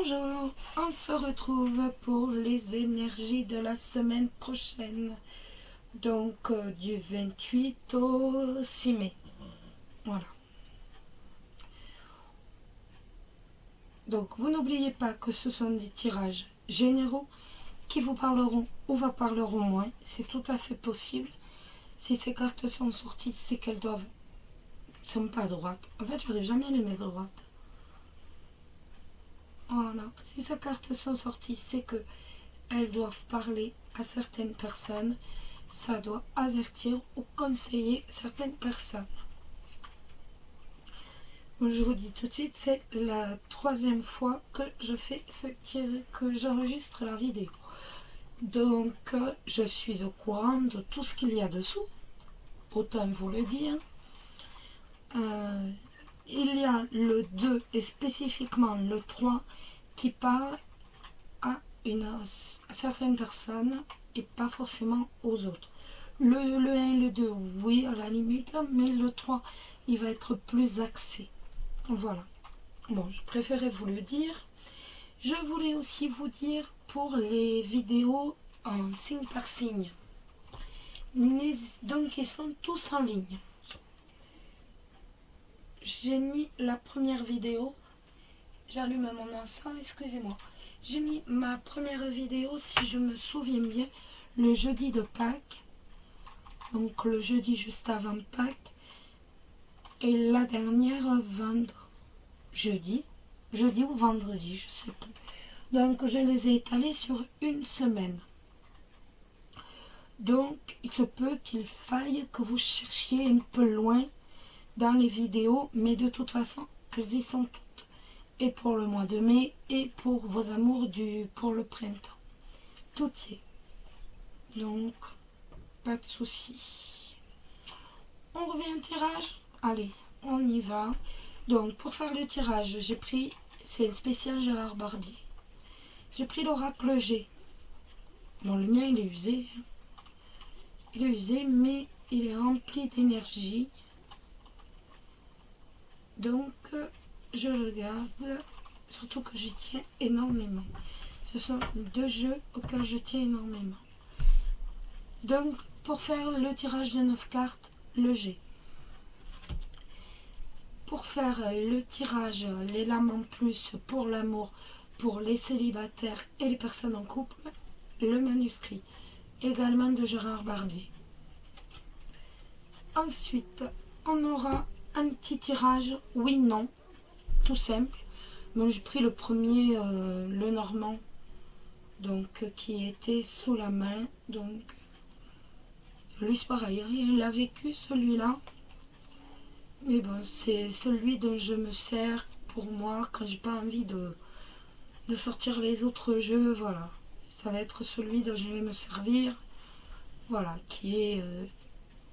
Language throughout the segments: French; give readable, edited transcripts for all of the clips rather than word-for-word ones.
Bonjour, on se retrouve pour les énergies de la semaine prochaine, donc du 28 au 6 mai. Voilà. Donc vous n'oubliez pas que ce sont des tirages généraux qui vous parleront ou vous parleront moins, c'est tout à fait possible. Si ces cartes sont sorties, c'est qu'elles sont pas droites. En fait, j'arrive jamais à les mettre droites. Voilà, si ces cartes sont sorties, c'est que elles doivent parler à certaines personnes. Ça doit avertir ou conseiller certaines personnes. Je vous dis tout de suite, c'est la 3e fois que je fais que j'enregistre la vidéo. Donc, je suis au courant de tout ce qu'il y a dessous. Autant vous le dire. Il y a le 2 et spécifiquement le 3 qui parle à certaines personnes et pas forcément aux autres. Le 1 et le 2, oui, à la limite, mais le 3, il va être plus axé. Voilà. Bon, je préférais vous le dire. Je voulais aussi vous dire pour les vidéos en signe par signe. Donc, ils sont tous en ligne. J'ai mis la première vidéo. J'allume mon encens, excusez-moi. J'ai mis ma première vidéo, si je me souviens bien, le jeudi de Pâques. Donc le jeudi juste avant Pâques. Et la dernière jeudi ou vendredi, je sais plus. Donc je les ai étalés sur une semaine. Donc il se peut qu'il faille que vous cherchiez un peu loin dans les vidéos, mais de toute façon, elles y sont toutes. Et pour le mois de mai, et pour vos amours pour le printemps. Tout y est. Donc, pas de soucis. On revient au tirage. Allez, on y va. Donc, pour faire le tirage, j'ai pris, c'est un spécial Gérard Barbier. J'ai pris l'oracle G. Bon, le mien, il est usé. Il est usé, mais il est rempli d'énergie. Donc, je le garde, surtout que j'y tiens énormément. Ce sont les 2 jeux auxquels je tiens énormément. Donc, pour faire le tirage de 9 cartes, le G. Pour faire le tirage, les lames en plus pour l'amour, pour les célibataires et les personnes en couple, le manuscrit, également de Gérard Barbier. Ensuite, on aura un petit tirage oui-non, tout simple. Bon, j'ai pris le premier, le normand, donc qui était sous la main. Donc, lui c'est pareil, il a vécu celui-là. Mais bon, c'est celui dont je me sers pour moi quand j'ai pas envie de sortir les autres jeux. Voilà, ça va être celui dont je vais me servir. Voilà, qui est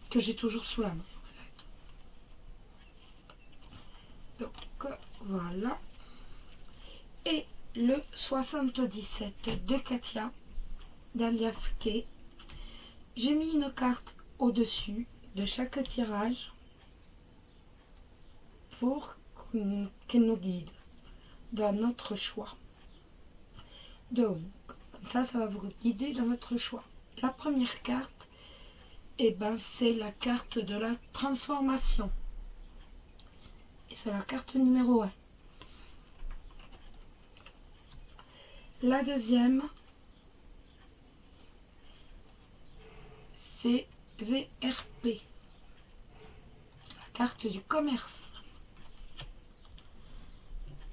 que j'ai toujours sous la main en fait. Donc voilà. Et le 77 de Katia, d'Alias Kay. J'ai mis une carte au-dessus de chaque tirage pour qu'elle nous guide dans notre choix. Donc, comme ça va vous guider dans votre choix. La première carte, c'est la carte de la transformation. Et c'est la carte numéro 1. La deuxième, c'est VRP, la carte du commerce.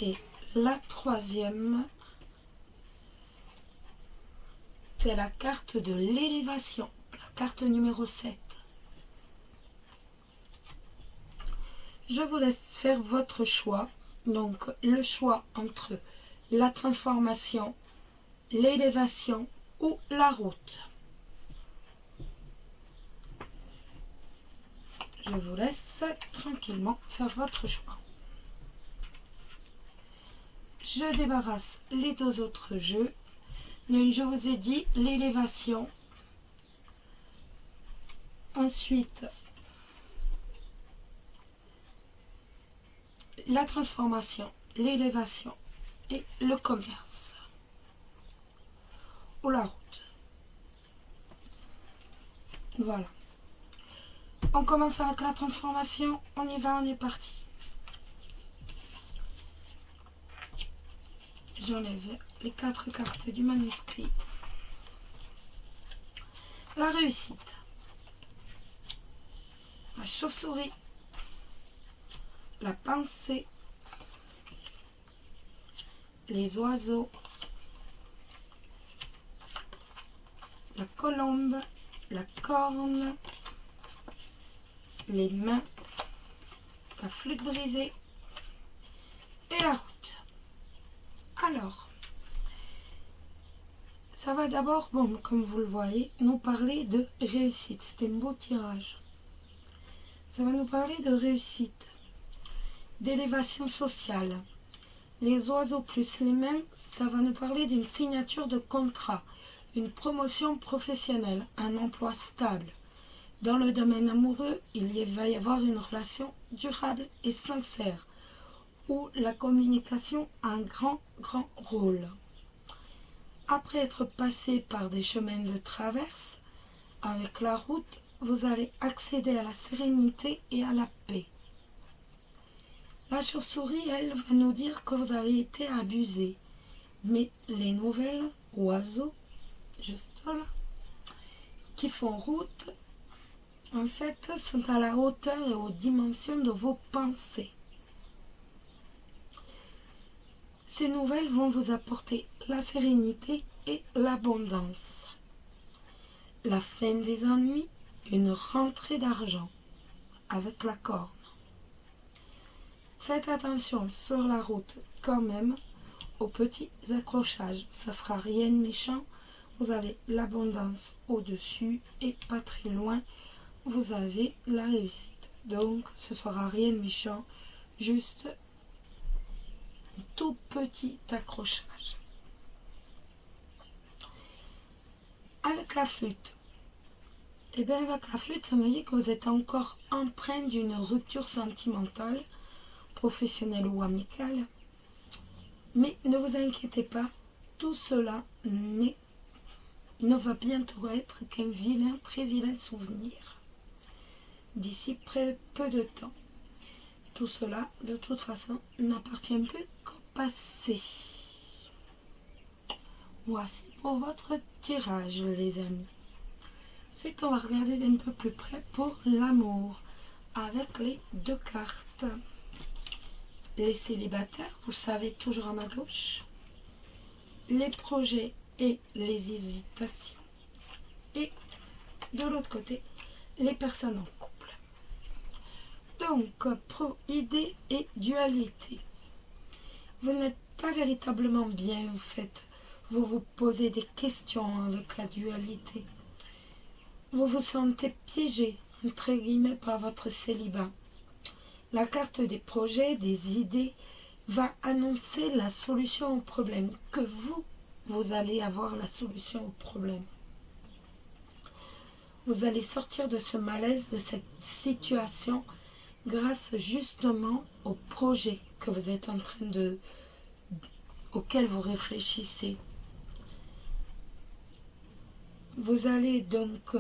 Et la troisième, c'est la carte de l'élévation, la carte numéro 7. Je vous laisse faire votre choix. Donc le choix entre la transformation, l'élévation ou la route. Je vous laisse tranquillement faire votre choix. Je débarrasse les 2 autres jeux. Donc, je vous ai dit l'élévation. Ensuite, la transformation, l'élévation et le commerce. Ou la route. Voilà. On commence avec la transformation. On y va, on est parti. J'enlève les 4 cartes du manuscrit. La réussite. La chauve-souris. La pensée. Les oiseaux. La colombe. La corne. Les mains. La flûte brisée. Et la route. Alors, ça va d'abord, bon, comme vous le voyez, nous parler de réussite. C'était un beau tirage. Ça va nous parler de réussite, d'élévation sociale. Les oiseaux plus les mains, ça va nous parler d'une signature de contrat, une promotion professionnelle, un emploi stable. Dans le domaine amoureux, va y avoir une relation durable et sincère, où la communication a un grand rôle. Après être passé par des chemins de traverse, avec la route, vous allez accéder à la sérénité et à la paix. La chauve-souris, elle, va nous dire que vous avez été abusé. Mais les nouvelles oiseaux, juste là, qui font route, en fait, sont à la hauteur et aux dimensions de vos pensées. Ces nouvelles vont vous apporter la sérénité et l'abondance. La fin des ennuis, une rentrée d'argent avec la corne. Faites attention sur la route quand même aux petits accrochages. Ça sera rien de méchant. Vous avez l'abondance au-dessus et pas très loin, vous avez la réussite. Donc ce sera rien de méchant, juste tout petit accrochage. Avec la flûte, et bien avec la flûte, ça me dit que vous êtes encore empreint d'une rupture sentimentale, professionnelle ou amicale. Mais ne vous inquiétez pas, tout cela ne va bientôt être qu'un vilain, très vilain souvenir. D'ici peu de temps. Tout cela, de toute façon, n'appartient plus qu'au passé. Voici pour votre tirage, les amis. Ensuite, on va regarder d'un peu plus près pour l'amour, avec les 2 cartes. Les célibataires, vous le savez, toujours à ma gauche. Les projets et les hésitations. Et de l'autre côté, les personnes en couple. Donc, idée et dualité. Vous n'êtes pas véritablement bien, en fait. Vous vous posez des questions avec la dualité. Vous vous sentez piégé, entre guillemets, par votre célibat. La carte des projets, des idées, va annoncer la solution au problème. Que vous allez avoir la solution au problème. Vous allez sortir de ce malaise, de cette situation, grâce justement au projet que vous êtes en train auquel vous réfléchissez. Vous allez donc,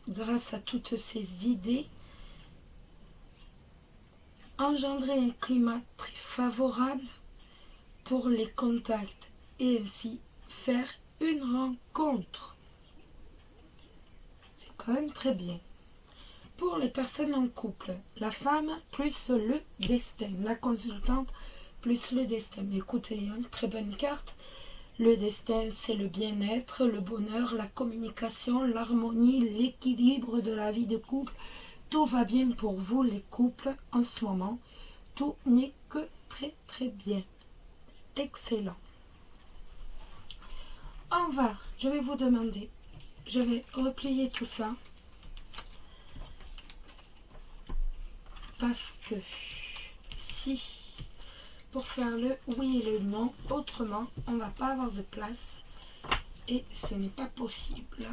grâce à toutes ces idées, engendrer un climat très favorable pour les contacts et ainsi faire une rencontre. C'est quand même très bien. Pour les personnes en couple, la femme plus le destin, la consultante plus le destin. Écoutez, une très bonne carte. Le destin, c'est le bien-être, le bonheur, la communication, l'harmonie, l'équilibre de la vie de couple. Tout va bien pour vous, les couples, en ce moment. Tout n'est que très bien. Excellent. Je vais vous demander, je vais replier tout ça. Parce que si, pour faire le oui et le non, autrement, on ne va pas avoir de place et ce n'est pas possible.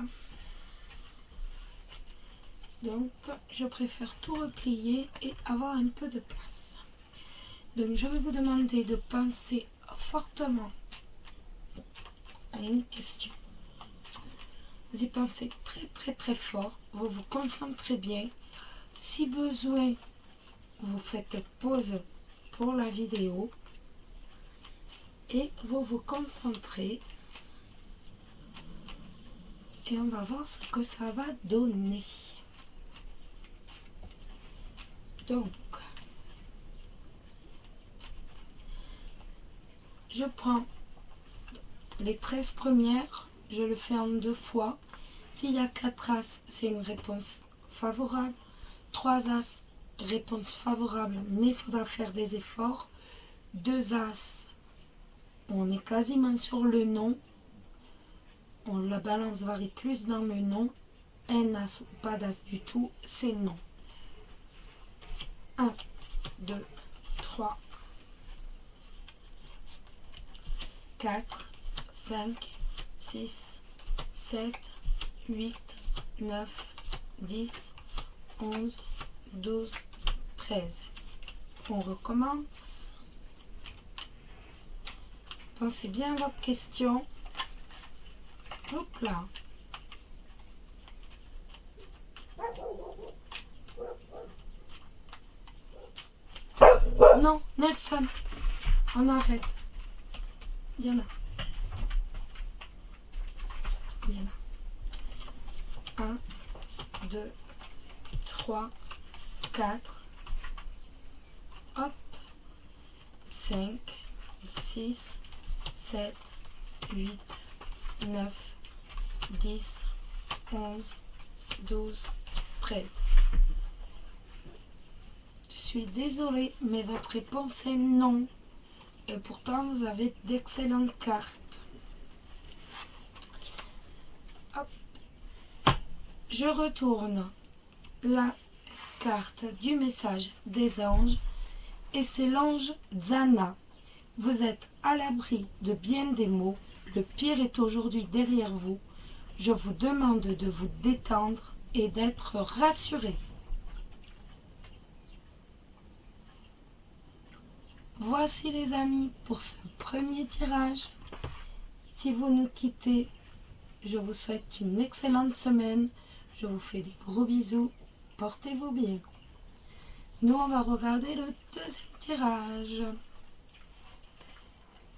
Donc, je préfère tout replier et avoir un peu de place. Donc, je vais vous demander de penser fortement à une question. Vous y pensez très fort, vous vous concentrez bien. Si besoin, vous faites pause pour la vidéo et vous vous concentrez et on va voir ce que ça va donner. Donc, je prends les 13 premières, je le fais en 2 fois. S'il y a 4 as, c'est une réponse favorable. 3 as, réponse favorable, mais il faudra faire des efforts. 2 as, on est quasiment sur le non. La balance varie plus dans le non. Un as ou pas d'as du tout, c'est non. 1, 2, 3, 4, 5, 6, 7, 8, 9, 10, 11, 12, 13. On recommence. Pensez bien à votre question. Hop là. Non, Nelson, on arrête. Diana. Diana. 1, 2, 3, 4. Hop. 5, 6, 7, 8, 9, 10, 11, 12, 13. Je suis désolée, mais votre réponse est non. Et pourtant, vous avez d'excellentes cartes. Hop. Je retourne la carte du message des anges. Et c'est l'ange Zana. Vous êtes à l'abri de bien des maux. Le pire est aujourd'hui derrière vous. Je vous demande de vous détendre et d'être rassuré. Voici les amis pour ce premier tirage. Si vous nous quittez, je vous souhaite une excellente semaine. Je vous fais des gros bisous. Portez-vous bien. Nous, on va regarder le deuxième tirage.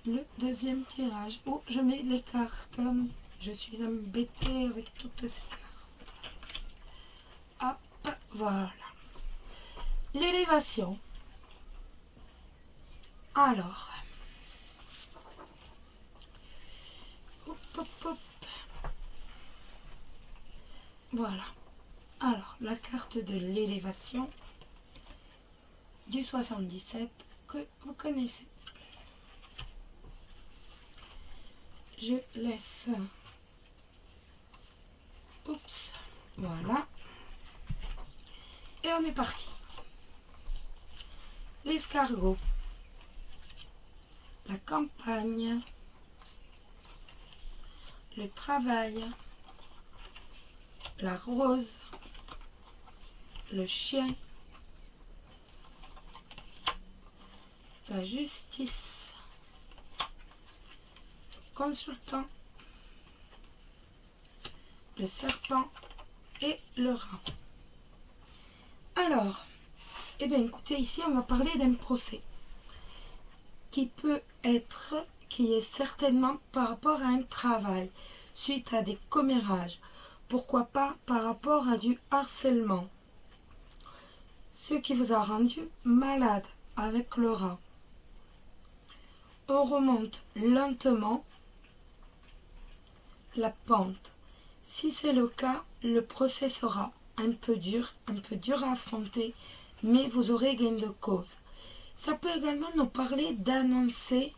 Le deuxième tirage. Oh, je mets les cartes. Je suis embêtée avec toutes ces cartes. Hop, voilà. L'élévation. Alors. Hop, hop, hop. Voilà. Alors, la carte de l'élévation du 77 que vous connaissez. Je laisse. Oups. Voilà. Et on est parti. L'escargot. La campagne. Le travail. La rose. Le chien. La justice. Le consultant. Le serpent et le rat. Alors, eh bien écoutez, ici on va parler d'un procès qui est certainement par rapport à un travail, suite à des commérages, pourquoi pas par rapport à du harcèlement, ce qui vous a rendu malade avec le rat. On remonte lentement la pente. Si c'est le cas, le procès sera un peu dur à affronter, mais vous aurez gain de cause. Ça peut également nous parler d'annoncer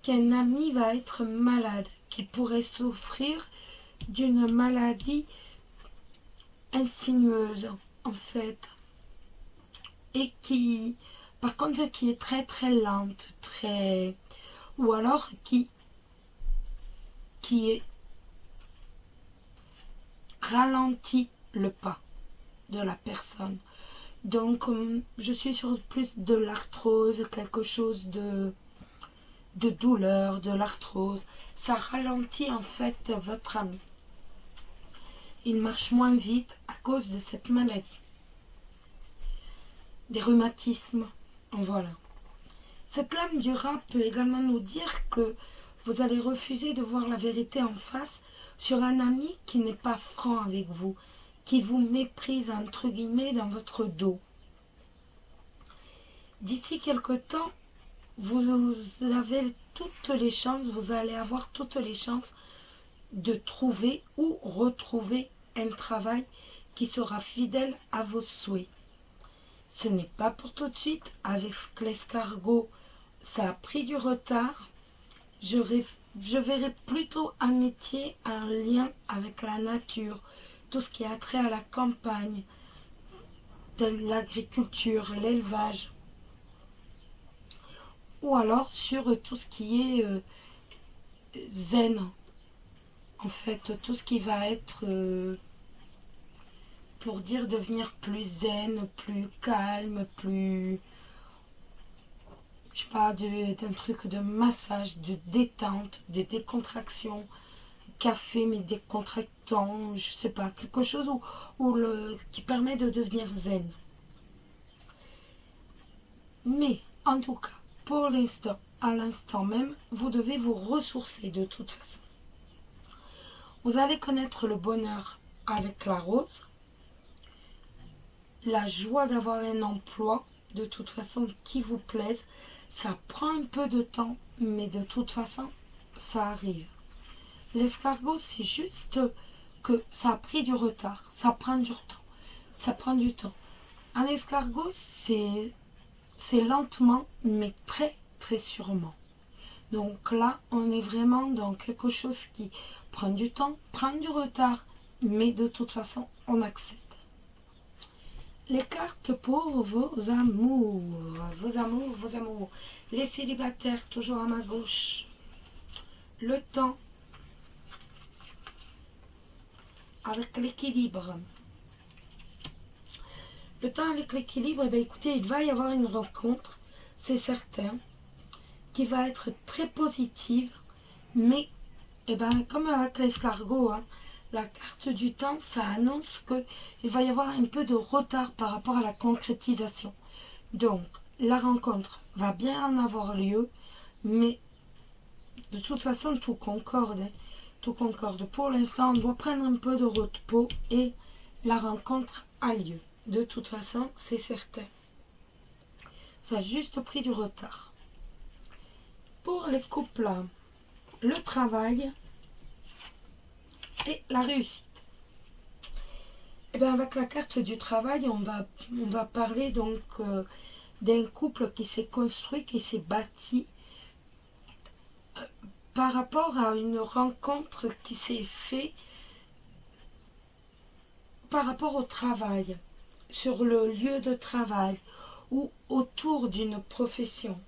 qu'un ami va être malade, qu'il pourrait souffrir d'une maladie insinueuse, en fait, et qui, par contre, qui est très lente, ou alors qui est ralentit le pas de la personne. Donc je suis sur plus de l'arthrose, quelque chose de douleur, de l'arthrose. Ça ralentit en fait votre ami. Il marche moins vite à cause de cette maladie. Des rhumatismes, voilà. Cette lame du rat peut également nous dire que vous allez refuser de voir la vérité en face sur un ami qui n'est pas franc avec vous, qui vous méprise entre guillemets dans votre dos. D'ici quelque temps, vous avez toutes les chances, vous allez avoir toutes les chances de trouver ou retrouver un travail qui sera fidèle à vos souhaits. Ce n'est pas pour tout de suite. Avec l'escargot, ça a pris du retard. Je verrai plutôt un métier, un lien avec la nature, tout ce qui a trait à la campagne, de l'agriculture, l'élevage, ou alors sur tout ce qui est zen, en fait, tout ce qui va être pour dire devenir plus zen, plus calme, plus, je sais pas, d'un truc de massage, de détente, de décontraction, café mais décontractant, je sais pas, quelque chose qui permet de devenir zen. Mais en tout cas, pour l'instant, à l'instant même, vous devez vous ressourcer de toute façon. Vous allez connaître le bonheur avec la rose, la joie d'avoir un emploi, de toute façon, qui vous plaise. Ça prend un peu de temps, mais de toute façon, ça arrive. L'escargot, c'est juste que ça a pris du retard, ça prend du temps. Ça prend du temps. Un escargot, c'est lentement, mais très, très sûrement. Donc là, on est vraiment dans quelque chose qui prend du temps, prend du retard, mais de toute façon, on accepte. Les cartes pour vos amours, vos amours, vos amours. Les célibataires, toujours à ma gauche. Le temps avec l'équilibre. Le temps avec l'équilibre, eh bien, écoutez, il va y avoir une rencontre, c'est certain, qui va être très positive, mais eh ben, comme avec l'escargot, hein, la carte du temps, ça annonce qu'il va y avoir un peu de retard par rapport à la concrétisation. Donc, la rencontre va bien en avoir lieu, mais de toute façon, tout concorde. Hein, tout concorde. Pour l'instant, on doit prendre un peu de repos et la rencontre a lieu. De toute façon, c'est certain. Ça a juste pris du retard. Pour les couples, le travail et la réussite. Et bien avec la carte du travail, on va parler donc d'un couple qui s'est construit, qui s'est bâti par rapport à une rencontre qui s'est faite par rapport au travail, sur le lieu de travail ou autour d'une profession.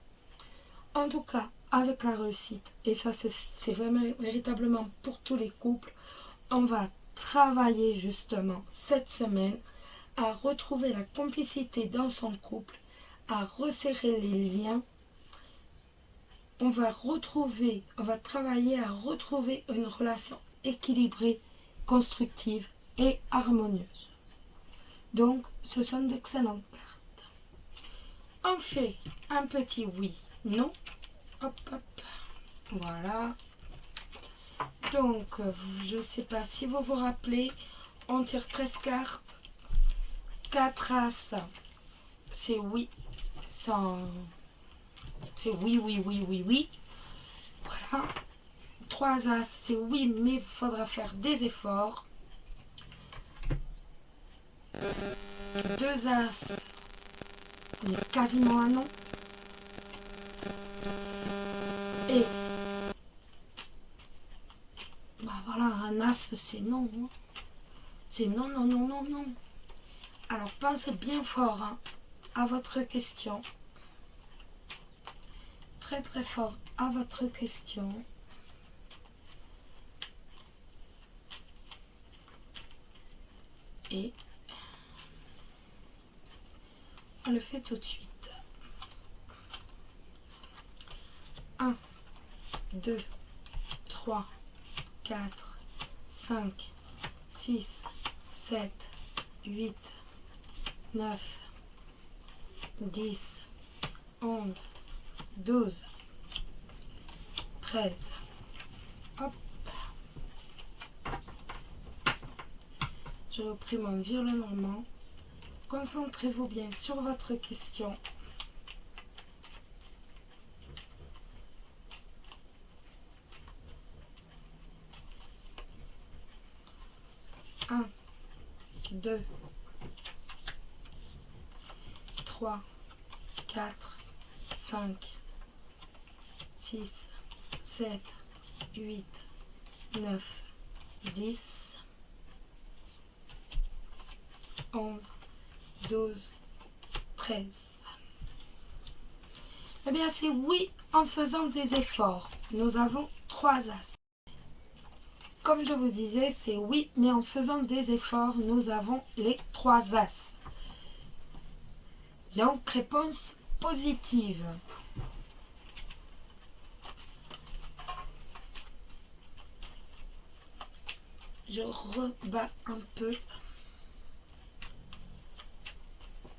En tout cas, avec la réussite, et ça c'est vraiment véritablement pour tous les couples, on va travailler justement cette semaine à retrouver la complicité dans son couple, à resserrer les liens. On va travailler à retrouver une relation équilibrée, constructive et harmonieuse. Donc, ce sont d'excellentes cartes. On fait un petit oui, non. Hop, hop. Voilà. Donc, je ne sais pas si vous vous rappelez, on tire 13 cartes. 4 as, c'est oui. C'est oui, oui, oui, oui, oui. Voilà. 3 as, c'est oui, mais il faudra faire des efforts. 2 as, il y a quasiment un non. Et bah voilà, un as, c'est non. Hein. C'est non, non, non, non, non. Alors pensez bien fort hein, à votre question. Très très fort à votre question. Et on le fait tout de suite. 1, 2, 3, 4, 5, 6, 7, 8, 9, 10, 11, 12, 13. Hop. J'ai repris mon violet normand. Concentrez-vous bien sur votre question. Un, 2, 3, 4, 5, 6, 7, 8, 9, 10, 11, 12, 13. Eh bien, c'est oui en faisant des efforts. Nous avons 3 as. Comme je vous disais, c'est oui, mais en faisant des efforts, nous avons les 3 as. Donc, réponse positive. Je rebats un peu.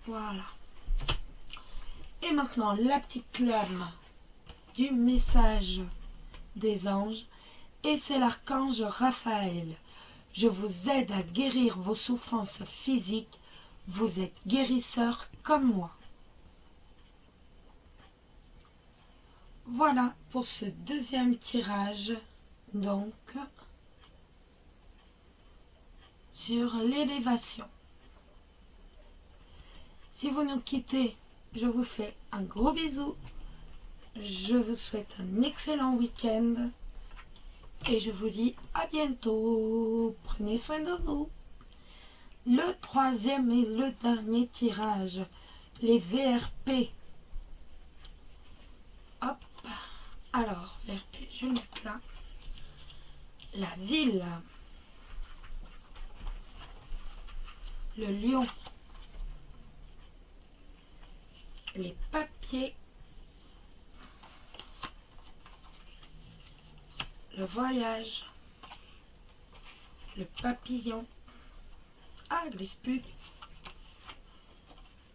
Voilà. Et maintenant, la petite lame du message des anges. Et c'est l'archange Raphaël. Je vous aide à guérir vos souffrances physiques. Vous êtes guérisseur comme moi. Voilà pour ce deuxième tirage. Donc, sur l'élévation. Si vous nous quittez, je vous fais un gros bisou. Je vous souhaite un excellent week-end. Et je vous dis à bientôt. Prenez soin de vous. Le troisième et le dernier tirage. Les VRP. Hop. Alors, VRP, je vais mettre là. La ville. Le lion. Les papiers. Le voyage. Le papillon. Ah, glisse plus.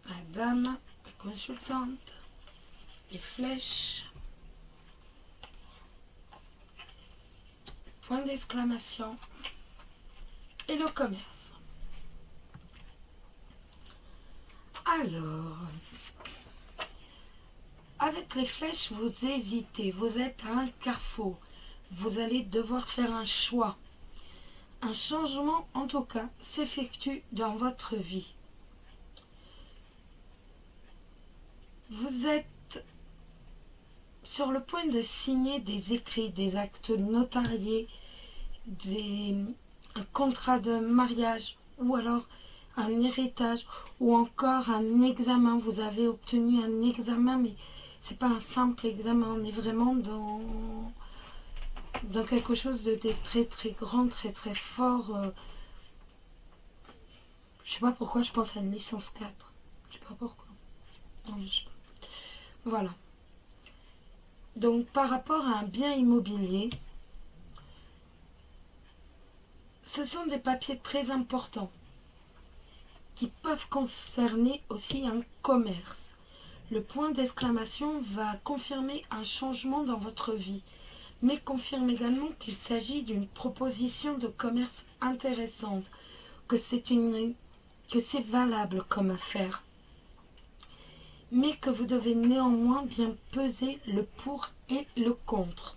La dame, la consultante. Les flèches. Point d'exclamation. Et le commerce. Alors, avec les flèches, vous hésitez. Vous êtes à un carrefour. Vous allez devoir faire un choix. Un changement, en tout cas, s'effectue dans votre vie. Vous êtes sur le point de signer des écrits, des actes notariés, un contrat de mariage ou alors un héritage ou encore un examen. Vous avez obtenu un examen, mais c'est pas un simple examen. On est vraiment dans quelque chose de très très grand, très très fort. Je sais pas pourquoi je pense à une licence 4. Je sais pas pourquoi. Non, je sais pas. Voilà. Donc par rapport à un bien immobilier, ce sont des papiers très importants qui peuvent concerner aussi un commerce. Le point d'exclamation va confirmer un changement dans votre vie, mais confirme également qu'il s'agit d'une proposition de commerce intéressante, que c'est valable comme affaire, mais que vous devez néanmoins bien peser le pour et le contre.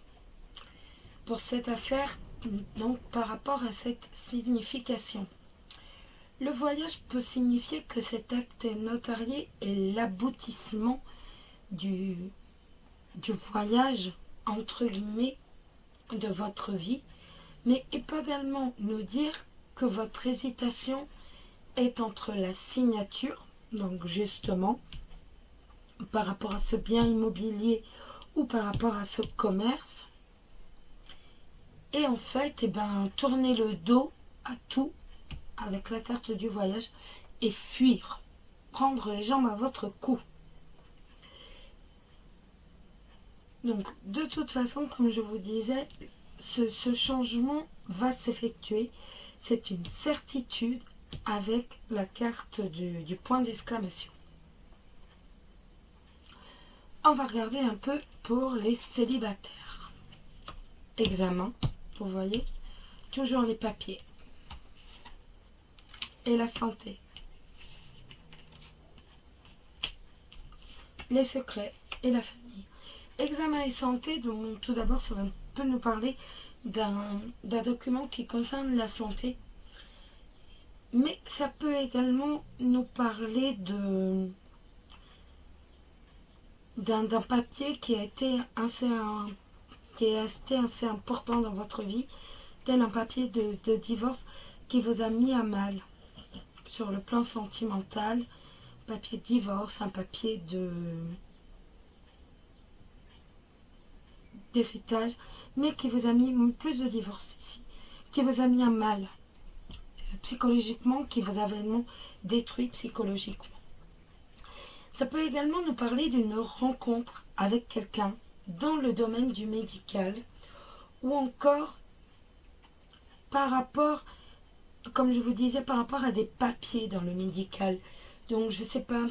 Pour cette affaire, donc par rapport à cette signification, le voyage peut signifier que cet acte notarié est l'aboutissement du voyage, entre guillemets, de votre vie, mais il peut également nous dire que votre hésitation est entre la signature, donc justement, par rapport à ce bien immobilier ou par rapport à ce commerce, et en fait, tourner le dos à tout avec la carte du voyage et fuir, prendre les jambes à votre cou. Donc, de toute façon, comme je vous disais, ce changement va s'effectuer. C'est une certitude avec la carte du point d'exclamation. On va regarder un peu pour les célibataires. Examen, vous voyez, toujours les papiers. Et la santé. Les secrets et la famille. Examen et santé, donc tout d'abord, ça va un peu nous parler d'un document qui concerne la santé. Mais ça peut également nous parler d'un papier qui a été assez important dans votre vie, tel un papier de divorce qui vous a mis à mal sur le plan sentimental, papier de divorce, un papier d'héritage, mais qui vous a mis plus de divorce ici, qui vous a mis à mal psychologiquement, qui vous a vraiment détruit psychologiquement. Ça peut également nous parler d'une rencontre avec quelqu'un dans le domaine du médical ou encore par rapport, comme je vous disais, par rapport à des papiers dans le médical. Donc, je ne sais pas,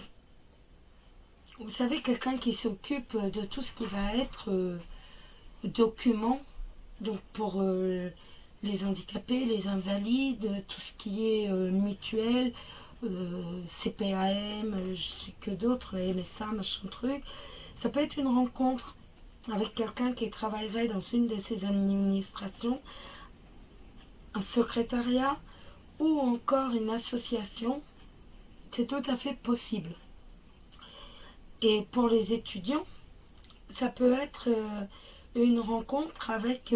vous savez, quelqu'un qui s'occupe de tout ce qui va être documents, donc pour les handicapés, les invalides, tout ce qui est mutuel, CPAM, je sais que d'autres, MSA, machin truc. Ça peut être une rencontre avec quelqu'un qui travaillerait dans une de ces administrations, un secrétariat ou encore une association. C'est tout à fait possible. Et pour les étudiants, ça peut être une rencontre avec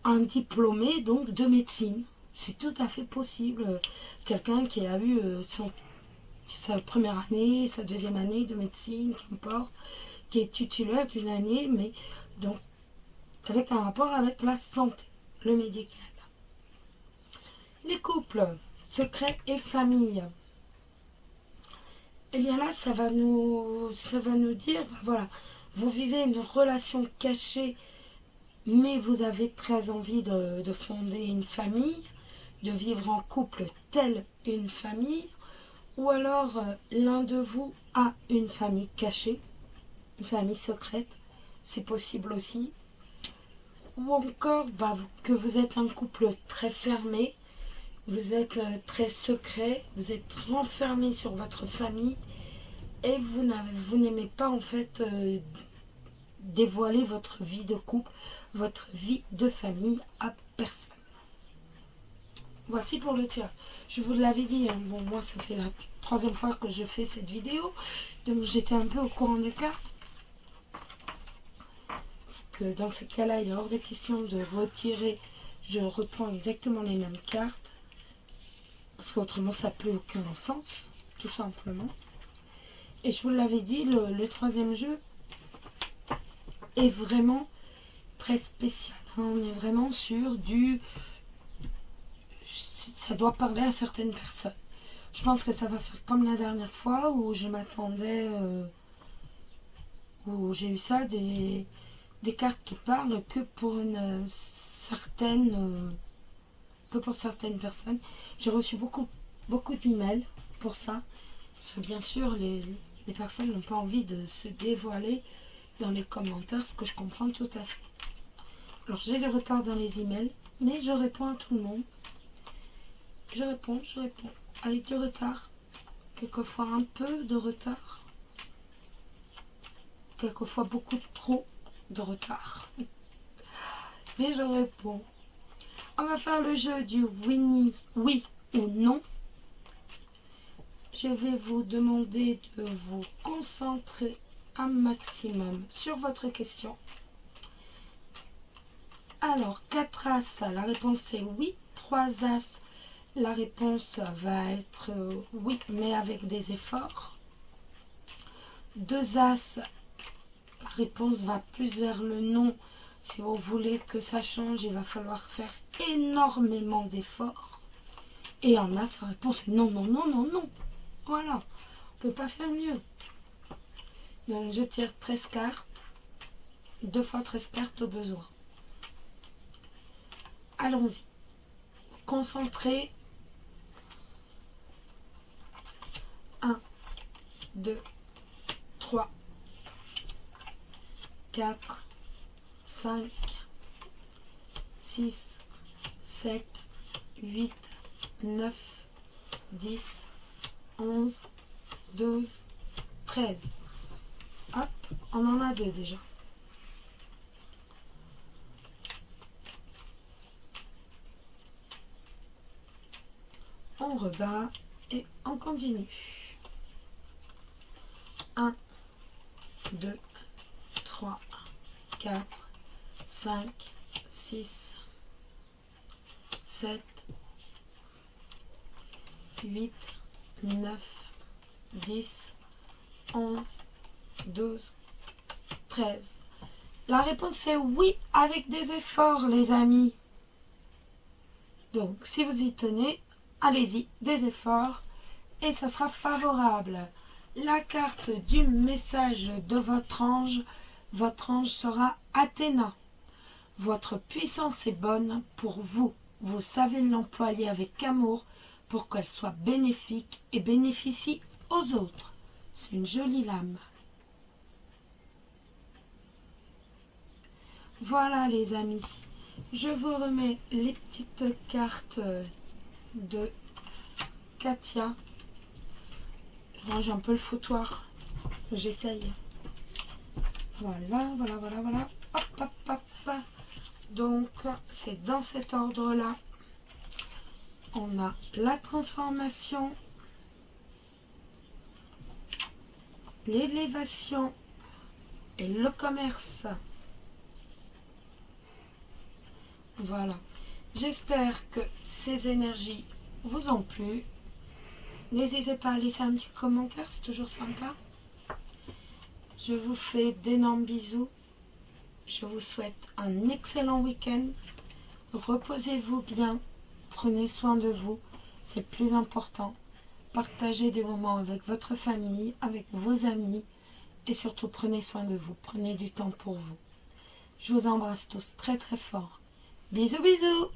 un diplômé donc de médecine. C'est tout à fait possible. Quelqu'un qui a eu sa première année, sa deuxième année de médecine, qu'importe, qui est titulaire d'une année, mais donc avec un rapport avec la santé, le médical. Les couples, secrets et famille. Et bien là, ça va nous dire, voilà, vous vivez une relation cachée, mais vous avez très envie de fonder une famille, de vivre en couple telle une famille, ou alors l'un de vous a une famille cachée, une famille secrète, c'est possible aussi, ou encore que vous êtes un couple très fermé, vous êtes très secret, vous êtes renfermé sur votre famille et vous n'aimez pas en fait dévoiler votre vie de couple, votre vie de famille à personne. Voici pour le tirage. Je vous l'avais dit, hein, bon, moi ça fait la troisième fois que je fais cette vidéo, donc j'étais un peu au courant des cartes. Parce que dans ces cas-là, il est hors de question de retirer, je reprends exactement les mêmes cartes. Parce qu'autrement ça n'a plus aucun sens, tout simplement. Et je vous l'avais dit, le troisième jeu est vraiment très spécial. Hein. On est vraiment sur ça doit parler à certaines personnes. Je pense que ça va faire comme la dernière fois où je m'attendais, où j'ai eu ça, des cartes qui parlent que pour une certaine... que pour certaines personnes. J'ai reçu beaucoup d'emails pour ça. Parce que bien sûr, les personnes n'ont pas envie de se dévoiler dans les commentaires, ce que je comprends tout à fait. Alors j'ai du retard dans les emails, mais je réponds à tout le monde. Je réponds, avec du retard. Quelquefois un peu de retard. Quelquefois beaucoup trop de retard. Mais je réponds. On va faire le jeu du oui ou non. Je vais vous demander de vous concentrer un maximum sur votre question. Alors, 4 as, la réponse est oui. 3 as, la réponse va être oui, mais avec des efforts. 2 as, la réponse va plus vers le non. Si vous voulez que ça change, il va falloir faire énormément d'efforts. Et en as, la réponse est non, non, non, non, non. Voilà, on ne peut pas faire mieux. Donc je tire 13 cartes. de votre experte au besoin. Allons-y. Concentrez. 1, 2, 3, 4, 5, 6, 7, 8, 9, 10, 11, 12, 13. Hop, on en a 2 déjà. On rebat et on continue. 1, 2, 3, 4, 5, 6, 7, 8, 9, 10, 11, 12, 13. La réponse est oui, avec des efforts, les amis. Donc, si vous y tenez, allez-y, des efforts, et ça sera favorable. La carte du message de votre ange sera Athéna. Votre puissance est bonne pour vous. Vous savez l'employer avec amour pour qu'elle soit bénéfique et bénéficie aux autres. C'est une jolie lame. Voilà les amis, je vous remets les petites cartes de Katia. Je range un peu le foutoir, j'essaye. Voilà. Hop, hop, hop. Donc, c'est dans cet ordre-là. On a la transformation, l'élévation et le commerce. Voilà. J'espère que ces énergies vous ont plu. N'hésitez pas à laisser un petit commentaire, c'est toujours sympa. Je vous fais d'énormes bisous. Je vous souhaite un excellent week-end. Reposez-vous bien. Prenez soin de vous. C'est le plus important. Partagez des moments avec votre famille, avec vos amis. Et surtout, prenez soin de vous. Prenez du temps pour vous. Je vous embrasse tous très très fort. Bisous bisous.